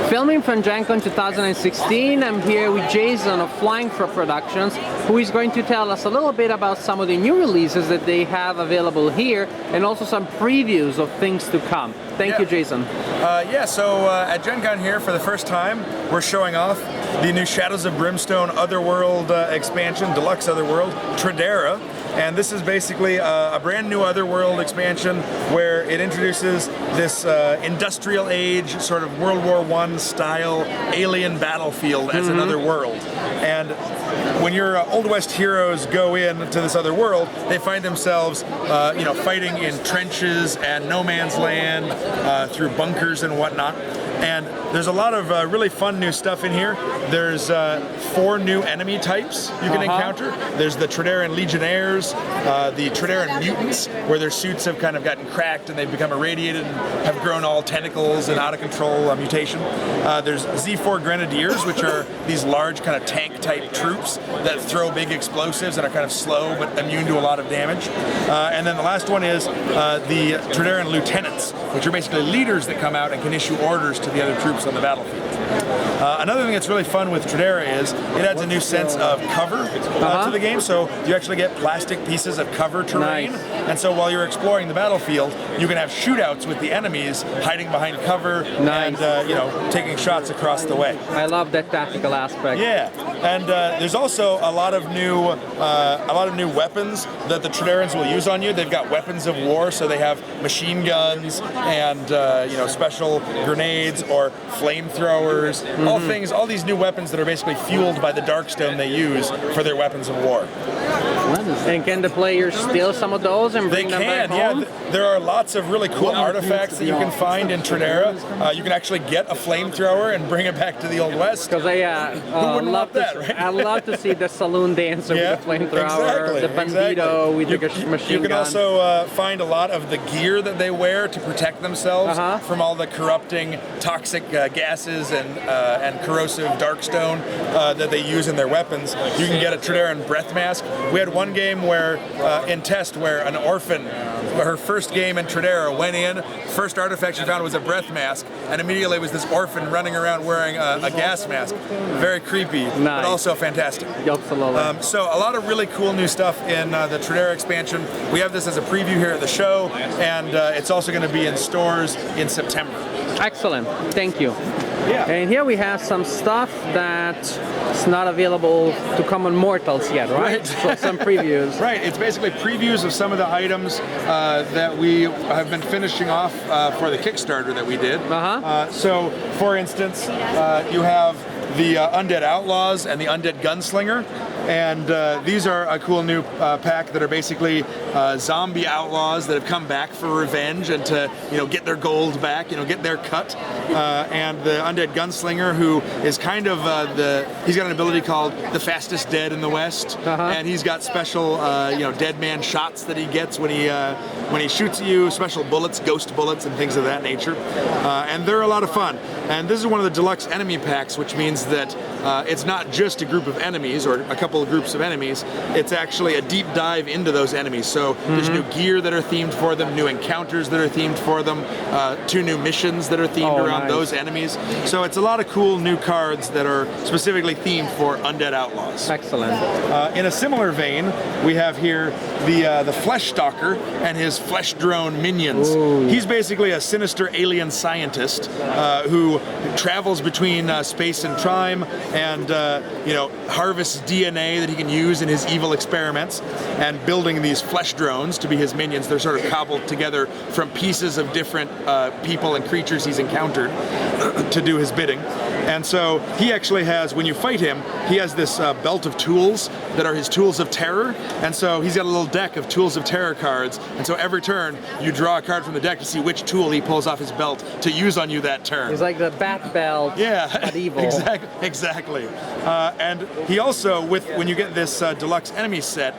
Filming from GenCon 2016, I'm here with Jason of Flying Crow Productions, who is going to tell us a little bit about some of the new releases that they have available here, and also some previews of things to come. Thank you, Jason. So at GenCon here, for the first time, we're showing off the new Shadows of Brimstone Otherworld expansion, Deluxe Otherworld, Trederra. And this is basically a brand new Otherworld expansion where it introduces this industrial age, sort of World War I style alien battlefield as another world. And when your Old West heroes go into this other world, they find themselves, fighting in trenches and no man's land, through bunkers and whatnot. And there's a lot of really fun new stuff in here. There's 4 new enemy types you can encounter. There's the Trederran Legionnaires, the Trederran Mutants, where their suits have kind of gotten cracked and they've become irradiated and have grown all tentacles and out of control mutation. There's Z4 Grenadiers, which are these large kind of tank type troops that throw big explosives and are kind of slow but immune to a lot of damage. And then the last one is the Trederran Lieutenants, which are basically leaders that come out and can issue orders to the other troops on the battlefield. Another thing that's really fun with Trederra is it adds a new sense of cover to the game. So you actually get plastic pieces of cover terrain. Nice. And so while you're exploring the battlefield, you can have shootouts with the enemies hiding behind cover and taking shots across the way. I love that tactical aspect. Yeah, and there's also a lot of new weapons that the Trederrans will use on you. They've got weapons of war, so they have machine guns and special grenades or flamethrowers. All these new weapons that are basically fueled by the Darkstone they use for their weapons of war. And can the players steal some of those and bring them back home? Yeah. There are lots of really cool artifacts that you can find in Trederra. You can actually get a flamethrower and bring it back to the Old West. Because Who wouldn't love that, right? I love to see the saloon dancer with the flamethrower, the bandito with the machine gun. You can also find a lot of the gear that they wear to protect themselves from all the corrupting toxic gases and corrosive Darkstone that they use in their weapons. You can get a Trederran breath mask. We had one game where, in test, where an orphan, her first game in Trederra, went in, first artifact she found was a breath mask, and immediately was this orphan running around wearing a gas mask. Very creepy, but also fantastic. Absolutely. So a lot of really cool new stuff in the Trederra expansion. We have this as a preview here at the show, and it's also going to be in stores in September. Excellent. Thank you. Yeah. And here we have some stuff that is not available to common mortals yet, right? So some previews. Right. It's basically previews of some of the items that we have been finishing off for the Kickstarter that we did. So, for instance, you have the Undead Outlaws and the Undead Gunslinger. And these are a cool new pack that are basically zombie outlaws that have come back for revenge and to get their gold back, get their cut. And the Undead Gunslinger, who is kind of he's got an ability called the fastest dead in the West, and he's got special dead man shots that he gets when he shoots at you, special bullets, ghost bullets, and things of that nature. And they're a lot of fun. And this is one of the deluxe enemy packs, which means that it's not just a group of enemies or a couple of groups of enemies, it's actually a deep dive into those enemies. So there's new gear that are themed for them, new encounters that are themed for them, 2 new missions that are themed around those enemies. So it's a lot of cool new cards that are specifically themed for Undead Outlaws. Excellent. In a similar vein, we have here the Flesh Stalker and his flesh drone minions. Ooh. He's basically a sinister alien scientist who travels between space and time and harvests DNA that he can use in his evil experiments, and building these flesh drones to be his minions. They're sort of cobbled together from pieces of different people and creatures he's encountered to do his bidding. And so he actually has, when you fight him, he has this belt of tools that are his tools of terror. And so he's got a little deck of tools of terror cards. And so every turn you draw a card from the deck to see which tool he pulls off his belt to use on you that turn. He's like the bat belt, but evil. Exactly. And he also, when you get this deluxe enemy set,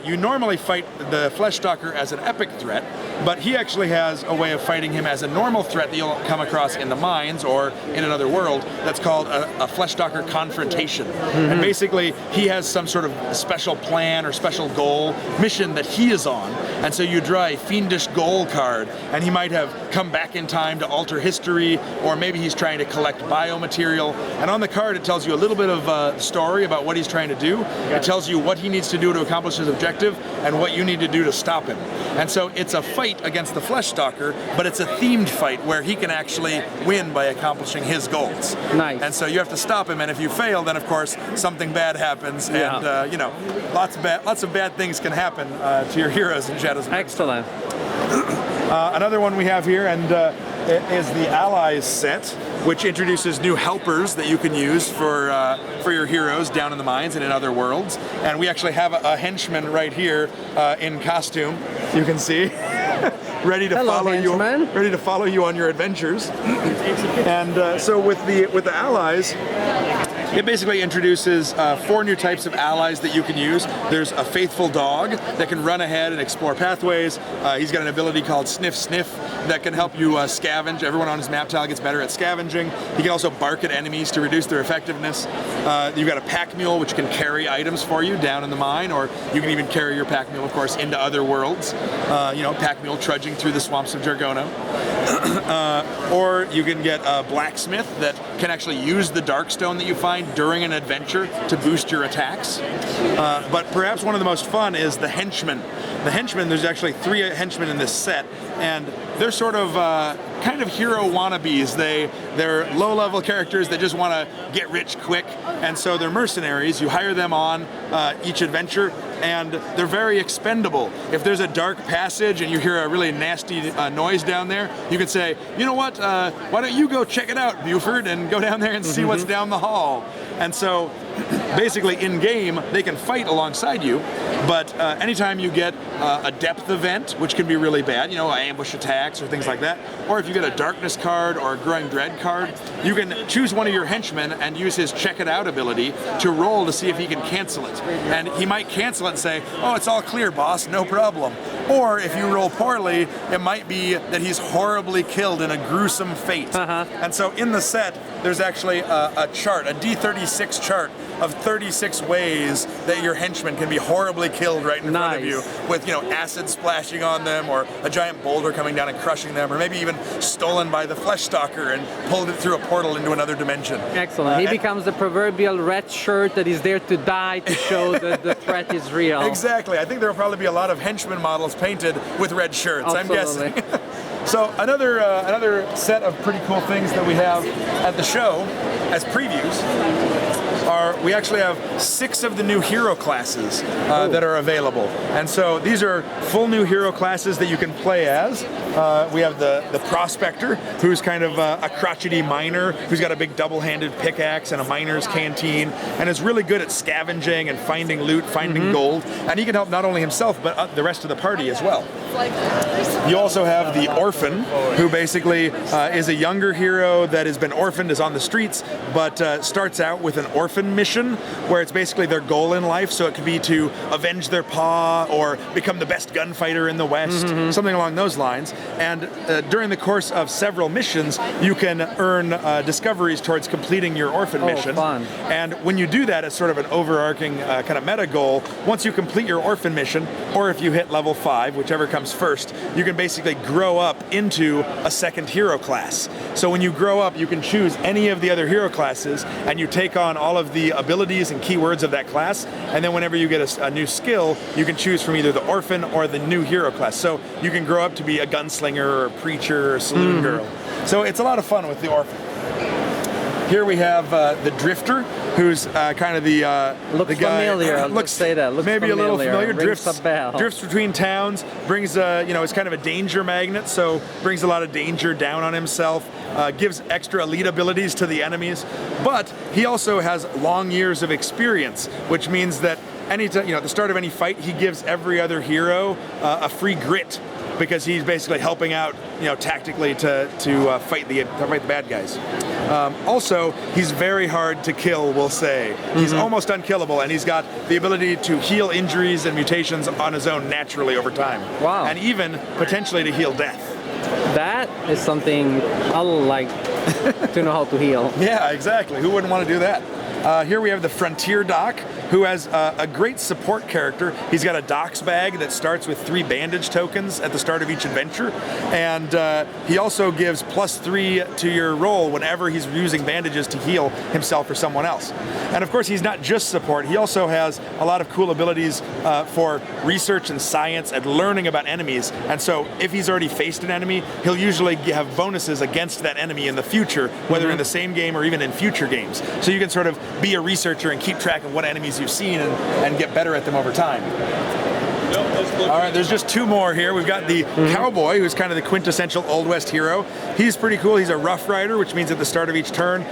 you normally fight the Flesh Stalker as an epic threat, but he actually has a way of fighting him as a normal threat that you'll come across in the mines or in another world, that's called a Fleshstalker confrontation. And basically, he has some sort of special plan or special goal, mission that he is on. And so you draw a fiendish goal card, and he might have come back in time to alter history, or maybe he's trying to collect biomaterial. And on the card, it tells you a little bit of story about what he's trying to do. It tells you what he needs to do to accomplish his objective, and what you need to do to stop him. And so it's a fight against the Fleshstalker, but it's a themed fight where he can actually win by accomplishing his goals. Nice. And so you have to stop him, and if you fail, then of course something bad happens, and you know, lots of bad things can happen to your heroes in Shadows of Brimstone. Excellent. Another one we have here, and is the Allies set, which introduces new helpers that you can use for your heroes down in the mines and in other worlds. And we actually have a henchman right here in costume. You can see, ready to follow henchman. you, ready to follow you on your adventures. And so with the Allies, it basically introduces 4 new types of allies that you can use. There's a faithful dog that can run ahead and explore pathways. He's got an ability called Sniff Sniff that can help you scavenge. Everyone on his map tile gets better at scavenging. He can also bark at enemies to reduce their effectiveness. You've got a pack mule which can carry items for you down in the mine, or you can even carry your pack mule, of course, into other worlds. You know, pack mule trudging through the swamps of Jargona. Or you can get a blacksmith that can actually use the darkstone that you find during an adventure to boost your attacks. But perhaps one of the most fun is the henchmen. The henchmen, there's actually 3 henchmen in this set, and they're sort of kind of hero wannabes. They're low-level characters that just want to get rich quick, and so they're mercenaries. You hire them on each adventure, and they're very expendable. If there's a dark passage and you hear a really nasty noise down there, you can say, you know what, why don't you go check it out, Buford, and go down there and see what's down the hall. And so basically in-game, they can fight alongside you, but anytime you get a depth event, which can be really bad, you know, ambush attacks or things like that, or if you get a darkness card or a growing dread card, you can choose one of your henchmen and use his check it out ability to roll to see if he can cancel it. And he might cancel it and say, oh, it's all clear, boss, no problem. Or if you roll poorly, it might be that he's horribly killed in a gruesome fate. And so in the set, there's actually a chart, a D36 chart of 36 ways that your henchmen can be horribly killed right in front of you, with, you know, acid splashing on them, or a giant boulder coming down and crushing them, or maybe even stolen by the Fleshstalker and pulled it through a portal into another dimension. Excellent. He becomes the proverbial red shirt that is there to die to show that the threat is real. Exactly. I think there will probably be a lot of henchman models painted with red shirts. Absolutely. I'm guessing. So another set of pretty cool things that we have at the show as previews are, we actually have 6 of the new hero classes that are available. And so these are full new hero classes that you can play as. We have the Prospector, who's kind of a crotchety miner, who's got a big double-handed pickaxe and a miner's canteen, and is really good at scavenging and finding loot, finding gold. And he can help not only himself, but the rest of the party as well. You also have the Orphan, who basically is a younger hero that has been orphaned, is on the streets, but starts out with an orphan mission, where it's basically their goal in life. So it could be to avenge their paw, or become the best gunfighter in the West, something along those lines. And during the course of several missions, you can earn discoveries towards completing your orphan mission. Fun. And when you do that as sort of an overarching kind of meta goal, once you complete your orphan mission, or if you hit level 5, whichever comes first, you can basically grow up into a second hero class. So when you grow up, you can choose any of the other hero classes, and you take on all of the abilities and keywords of that class, and then whenever you get a new skill, you can choose from either the orphan or the new hero class. So you can grow up to be a gunslinger or a preacher or a saloon girl. So it's a lot of fun with the orphan. Here we have the Drifter, who's kind of the guy. Familiar. Looks say that. Looks maybe familiar. A little familiar. Rings a bell. Drifts between towns. Brings you know, it's kind of a danger magnet, so brings a lot of danger down on himself. Gives extra elite abilities to the enemies, but he also has long years of experience, which means that anytime, you know, at the start of any fight, he gives every other hero a free grit, because he's basically helping out, you know, tactically to fight the bad guys. Also, he's very hard to kill, we'll say. He's almost unkillable, and he's got the ability to heal injuries and mutations on his own naturally over time. Wow. And even potentially to heal death. That is something I like to know how to heal. Yeah, exactly. Who wouldn't want to do that? Here we have the Frontier Doc, who has a great support character. He's got a Doc's bag that starts with 3 bandage tokens at the start of each adventure, and he also gives +3 to your roll whenever he's using bandages to heal himself or someone else. And of course, he's not just support. He also has a lot of cool abilities for research and science and learning about enemies. And so if he's already faced an enemy, he'll usually have bonuses against that enemy in the future, whether in the same game or even in future games. So you can sort of be a researcher and keep track of what enemies you've seen and get better at them over time. All right, there's just 2 more here. We've got the Cowboy, who's kind of the quintessential Old West hero. He's pretty cool. He's a Rough Rider, which means at the start of each turn,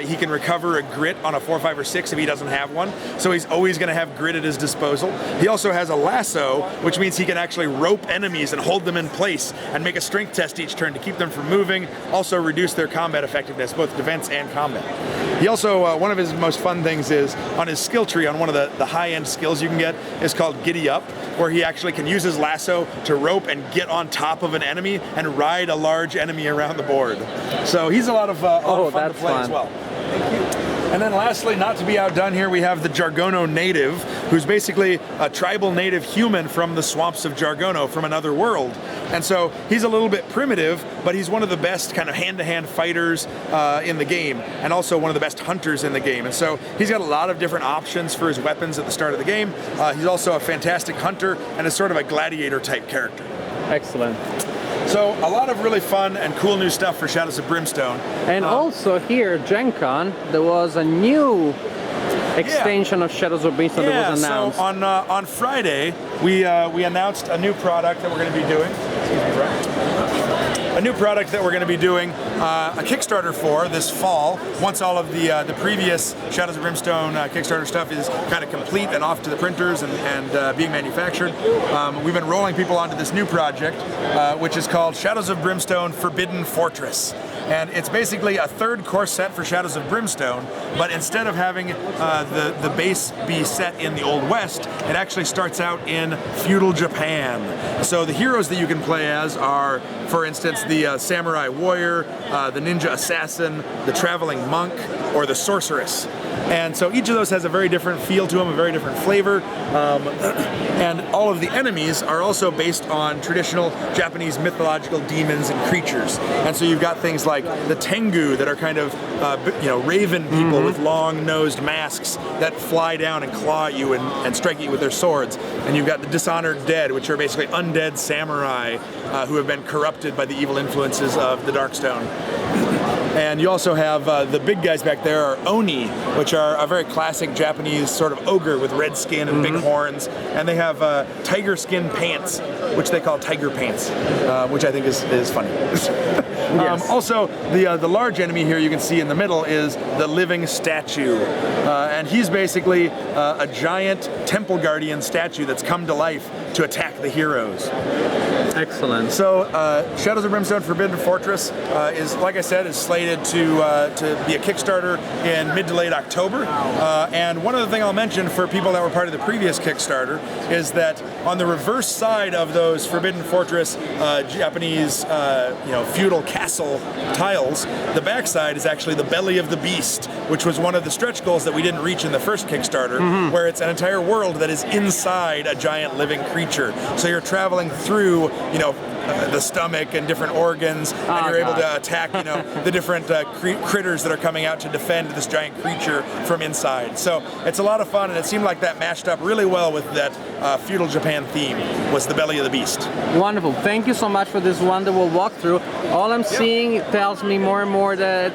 he can recover a grit on a 4, 5, or 6 if he doesn't have one. So he's always going to have grit at his disposal. He also has a lasso, which means he can actually rope enemies and hold them in place and make a strength test each turn to keep them from moving, also reduce their combat effectiveness, both defense and combat. He also, one of his most fun things is on his skill tree, on one of the high-end skills you can get, is called Giddy Up, where he actually can use his lasso to rope and get on top of an enemy and ride a large enemy around the board. So he's a lot of fun to play as well. Thank you. And then lastly, not to be outdone here, we have the Jargono native, who's basically a tribal native human from the swamps of Jargono, from another world. And so he's a little bit primitive, but he's one of the best kind of hand-to-hand fighters in the game, and also one of the best hunters in the game. And so he's got a lot of different options for his weapons at the start of the game. He's also a fantastic hunter and is sort of a gladiator type character. Excellent. So a lot of really fun and cool new stuff for Shadows of Brimstone. And also here, GenCon, there was a new extension of Shadows of Brimstone that was announced. So on Friday, we announced a new product that we're going to be doing. Excuse me, Brian. A new product that we're going to be doing a Kickstarter for this fall, once all of the previous Shadows of Brimstone Kickstarter stuff is kind of complete and off to the printers and being manufactured. We've been rolling people onto this new project, which is called Shadows of Brimstone Forbidden Fortress. And it's basically a 3rd core set for Shadows of Brimstone, but instead of having the base be set in the Old West, it actually starts out in feudal Japan. So the heroes that you can play as are, for instance, the samurai warrior, the ninja assassin, the traveling monk, or the sorceress. And so each of those has a very different feel to them, a very different flavor. And all of the enemies are also based on traditional Japanese mythological demons and creatures. And so you've got things like the Tengu that are kind of raven people with long-nosed masks that fly down and claw at you and strike you with their swords. And you've got the Dishonored Dead, which are basically undead samurai who have been corrupted by the evil influences of the Darkstone. And you also have the big guys back there are Oni, which are a very classic Japanese sort of ogre with red skin and big horns. And they have tiger skin pants, which they call tiger pants, which I think is funny. Yes. Also, the large enemy here you can see in the middle is the living statue. And he's basically a giant temple guardian statue that's come to life to attack the heroes. Excellent. So Shadows of Brimstone Forbidden Fortress is, like I said, is slated to be a Kickstarter in mid to late October. And one other thing I'll mention for people that were part of the previous Kickstarter is that on the reverse side of those Forbidden Fortress Japanese feudal castle tiles, the backside is actually the belly of the beast, which was one of the stretch goals that we didn't reach in the first Kickstarter, where it's an entire world that is inside a giant living creature. So you're traveling through, the stomach and different organs, and you're able to attack, the different critters that are coming out to defend this giant creature from inside. So it's a lot of fun, and it seemed like that matched up really well with that feudal Japan theme, was the belly of the beast. Wonderful. Thank you so much for this wonderful walkthrough. All I'm seeing tells me more and more that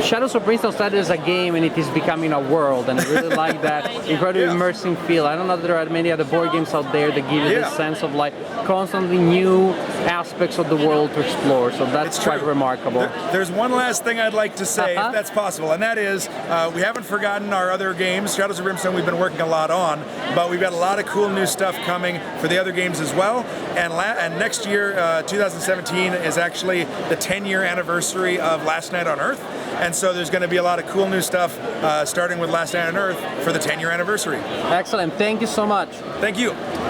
Shadows of Brimstone started as a game and it is becoming a world, and I really like that incredibly immersive feel. I don't know that there are many other board games out there that give you this sense of like constantly new aspects of the world to explore, so that's quite remarkable. There's one last thing I'd like to say, if that's possible, and that is we haven't forgotten our other games. Shadows of Brimstone we've been working a lot on, but we've got a lot of cool new stuff coming for the other games as well. And next year, 2017, is actually the 10-year anniversary of Last Night on Earth, and so there's going to be a lot of cool new stuff starting with Last Night on Earth for the 10-year anniversary. Excellent. Thank you so much. Thank you.